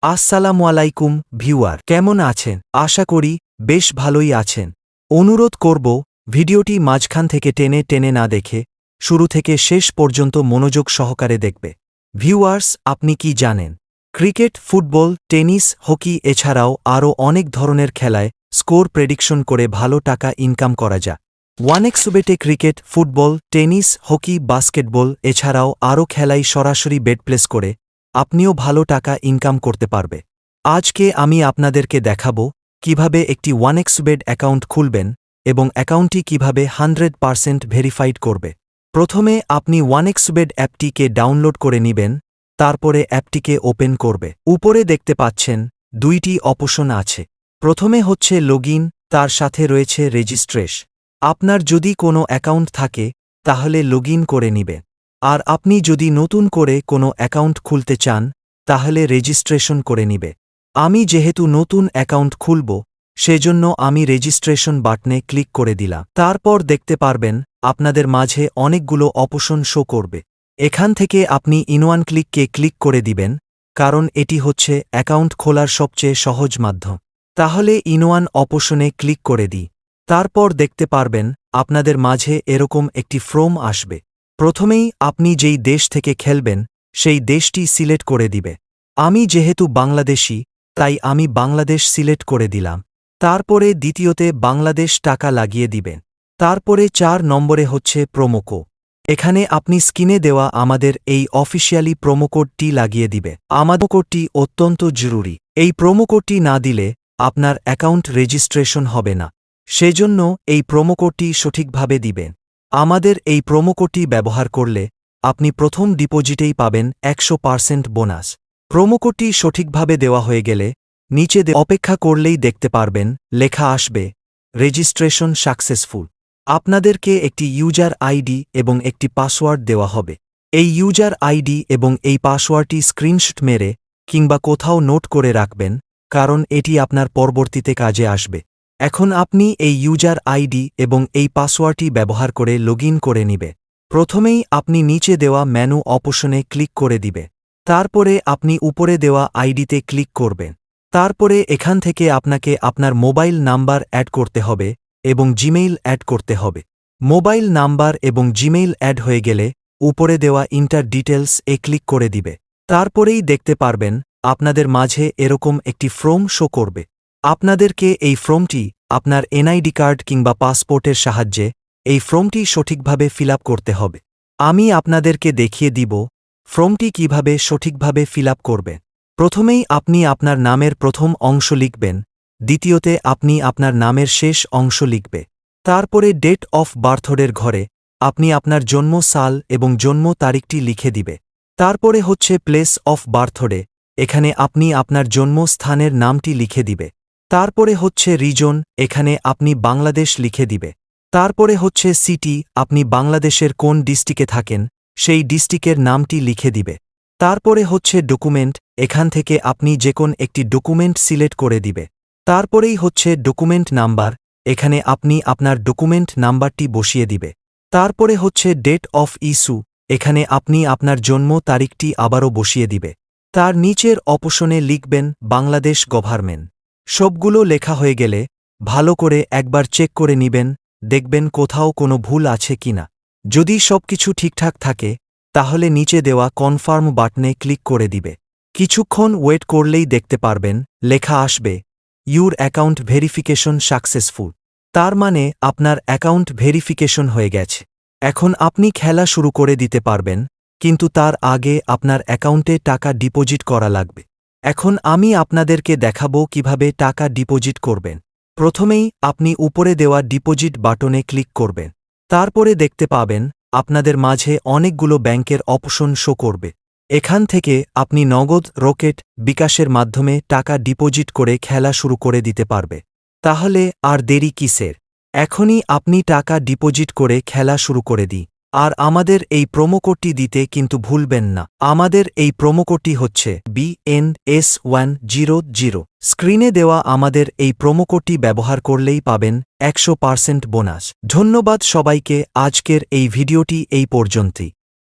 আসসালামু আলাইকুম ভিউয়ার, কেমন আছেন? আশা করি বেশ ভালোই আছেন। অনুরোধ করব ভিডিওটি মাঝখান থেকে টেনে টেনে না দেখে শুরু থেকে শেষ পর্যন্ত মনোযোগ সহকারে দেখবে। ভিউয়ার্স, আপনি কি জানেন? ক্রিকেট, ফুটবল, টেনিস, হকি এছাড়াও আরও অনেক ধরনের খেলায় স্কোর প্রেডিকশন করে ভালো টাকা ইনকাম করা যায়। ওয়ানেক্সবেটে cricket, football, tennis, hockey, basketball এছাড়াও আরও খেলায় সরাসরি বেট প্লেস করে আপনিও ভালো টাকা ইনকাম করতে পারবে। আজকে আমি আপনাদেরকে দেখাবো কিভাবে একটি ওয়ানেক্সবেট অ্যাকাউন্ট খুলবেন এবং অ্যাকাউন্টটি কিভাবে 100% ভেরিফাইড করবে। প্রথমে আপনি ওয়ানেক্সবেট অ্যাপটিকে ডাউনলোড করে নেবেন, তারপরে অ্যাপটিকে ওপেন করবে। উপরে দেখতে পাচ্ছেন দুইটি অপশন আছে। প্রথমে হচ্ছে লগইন, তার সাথে রয়েছে রেজিস্ট্রেশন। আপনার যদি কোনো অ্যাকাউন্ট থাকে তাহলে লগইন করে নিবে, আর আপনি যদি নতুন করে কোনো অ্যাকাউন্ট খুলতে চান তাহলে রেজিস্ট্রেশন করে নিবে। আমি যেহেতু নতুন অ্যাকাউন্ট খুলব সেজন্য আমি রেজিস্ট্রেশন বাটনে ক্লিক করে দিলাম। তারপর দেখতে পারবেন আপনাদের মাঝে অনেকগুলো অপশন শো করবে। এখান থেকে আপনি ইনওয়ান ক্লিককে ক্লিক করে দিবেন, কারণ এটি হচ্ছে অ্যাকাউন্ট খোলার সবচেয়ে সহজ মাধ্যম। তাহলে ইনওয়ান অপশনে ক্লিক করে দিই। তারপর দেখতে পারবেন আপনাদের মাঝে এরকম একটি ফর্ম আসবে। প্রথমেই আপনি যেই দেশ থেকে খেলবেন সেই দেশটি সিলেক্ট করে দিবে। আমি যেহেতু বাংলাদেশি তাই আমি বাংলাদেশ সিলেক্ট করে দিলাম। তারপরে দ্বিতীয়তে বাংলাদেশ টাকা লাগিয়ে দিবেন। তারপরে 4 নম্বরে হচ্ছে প্রোমোকোড। এখানে আপনি স্ক্রিনে দেওয়া আমাদের এই অফিসিয়ালি প্রোমোকোডটি লাগিয়ে দিবে। আমাদের কোডটি অত্যন্ত জরুরি। এই প্রোমোকোডটি না দিলে আপনার অ্যাকাউন্ট রেজিস্ট্রেশন হবে না, সেজন্য এই প্রোমোকোডটি সঠিকভাবে দিবেন। আমাদের এই প্রোমোকোডটি ব্যবহার করলে আপনি প্রথম ডিপোজিটেই পাবেন 100% বোনাস। প্রোমোকোডটি সঠিকভাবে দেওয়া হয়ে গেলে নিচে অপেক্ষা করলেই দেখতে পারবেন লেখা আসবে রেজিস্ট্রেশন সাকসেসফুল। আপনাদেরকে একটি ইউজার আইডি এবং একটি পাসওয়ার্ড দেওয়া হবে। এই ইউজার আইডি এবং এই পাসওয়ার্ডটি স্ক্রিনশট মেরে কিংবা কোথাও নোট করে রাখবেন, কারণ এটি আপনার পরবর্তীতে কাজে আসবে। এখন আপনি এই ইউজার আইডি এবং এই পাসওয়ার্ডটি ব্যবহার করে লগইন করে নিবে। প্রথমেই আপনি নিচে দেওয়া মেনু অপশনে ক্লিক করে দিবে। তারপরে আপনি উপরে দেওয়া আইডিতে ক্লিক করবেন। তারপরে এখান থেকে আপনাকে আপনার মোবাইল নাম্বার অ্যাড করতে হবে এবং জিমেইল অ্যাড করতে হবে। মোবাইল নাম্বার এবং জিমেইল অ্যাড হয়ে গেলে উপরে দেওয়া ইন্টার ডিটেলস এ ক্লিক করে দিবে। তারপরেই দেখতে পারবেন আপনাদের মাঝে এরকম একটি ফর্ম শো করবে। আপনাদেরকে এই ফর্মটি আপনার এনআইডি কার্ড কিংবা পাসপোর্টের সাহায্যে এই ফর্মটি সঠিকভাবে ফিল আপ করতে হবে। আমি আপনাদেরকে দেখিয়ে দিব ফর্মটি কিভাবে সঠিকভাবে ফিল আপ করবে। প্রথমেই আপনি আপনার নামের প্রথম অংশ লিখবেন, দ্বিতীয়তে আপনি আপনার নামের শেষ অংশ লিখবে। তারপরে ডেট অফ বার্থডের ঘরে আপনি আপনার জন্ম সাল এবং জন্ম তারিখটি লিখে দিবে। তারপরে হচ্ছে প্লেস অফ বার্থডে, এখানে আপনি আপনার জন্মস্থানের নামটি লিখে দিবে। তারপরে হচ্ছে রিজন, এখানে আপনি বাংলাদেশ লিখে দিবে। তারপরে হচ্ছে সিটি, আপনি বাংলাদেশের কোন ডিস্ট্রিক্টে থাকেন সেই ডিস্ট্রিক্টের নামটি লিখে দিবে। তারপরে হচ্ছে ডকুমেন্ট, এখান থেকে আপনি যে কোন একটি ডকুমেন্ট সিলেক্ট করে দিবে। তারপরেই হচ্ছে ডকুমেন্ট নাম্বার, এখানে আপনি আপনার ডকুমেন্ট নাম্বারটি বসিয়ে দিবে। তারপরে হচ্ছে ডেট অফ ইস্যু, এখানে আপনি আপনার জন্ম তারিখটি আবারও বসিয়ে দিবে। তার নিচের অপশনে লিখবেন বাংলাদেশ গভর্নমেন্ট। সবগুলো লেখা হয়ে গেলে ভালো করে একবার চেক করে নিবেন, দেখবেন কোথাও কোনো ভুল আছে কিনা। যদি সবকিছু ঠিকঠাক থাকে তাহলে নিচে দেওয়া কনফার্ম বাটনে ক্লিক করে দিবে। কিছুক্ষণ ওয়েট করলেই দেখতে পারবেন লেখা আসবে ইউর অ্যাকাউন্ট ভেরিফিকেশন সাকসেসফুল। তার মানে আপনার অ্যাকাউন্ট ভেরিফিকেশন হয়ে গেছে। এখন আপনি খেলা শুরু করে দিতে পারবেন, কিন্তু তার আগে আপনার অ্যাকাউন্টে টাকা ডিপোজিট করা লাগবে। এখন আমি আপনাদেরকে দেখাবো কিভাবে টাকা ডিপোজিট করবেন। প্রথমেই আপনি উপরে দেওয়া ডিপোজিট বাটনে ক্লিক করবেন। তারপরে দেখতে পাবেন আপনাদের মাঝে অনেকগুলো ব্যাংকের অপশন শো করবে। এখান থেকে আপনি নগদ, রকেট, বিকাশের মাধ্যমে টাকা ডিপোজিট করে খেলা শুরু করে দিতে পারবে। তাহলে আর দেরি কিসের? এখনই আপনি টাকা ডিপোজিট করে খেলা শুরু করে দিই। আর আমাদের এই প্রোমোকোডটি দিতে কিন্তু ভুলবেন না। আমাদের এই প্রোমোকোডটি হচ্ছে BNS100। স্ক্রিনে দেওয়া আমাদের এই প্রোমোকোডটি ব্যবহার করলেই পাবেন 100% বোনাস। ধন্যবাদ সবাইকে। আজকের এই ভিডিওটি এই পর্যন্তই।